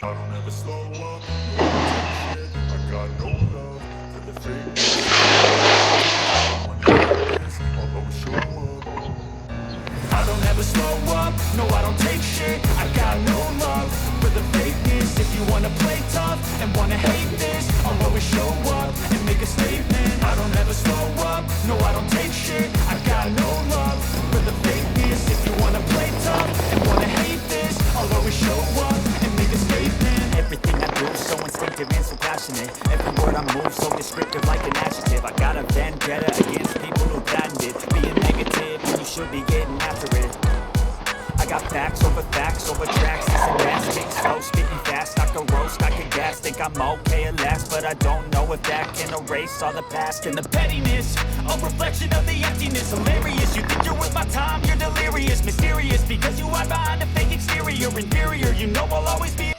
I don't ever slow up, no shit. I got no love for the fake. I'll always show up. I don't ever slow up, no I don't take shit. I got no love for the fakeness. If you wanna play tough and wanna hate this, I'll always show up and make a statement. I don't ever slow up, no I don't take shit. I got no love for the fakeness. If you wanna play tough and wanna hate this, I'll always show up and make a statement. Everything I do so instinctive and so passionate. Every word I move so descriptive like an adjective. I got a vendetta against people who patented being negative when you should be getting after it. I got facts over tracks, this and that. Speak slow, speaking fast, I can roast, I can gas. Think I'm okay at last, but I don't know if that can erase all the past. And the pettiness, a reflection of the emptiness. Hilarious, you think you're worth my time, you're delirious. Mysterious, because you hide behind a fake exterior. Inferior, you know I'll always be.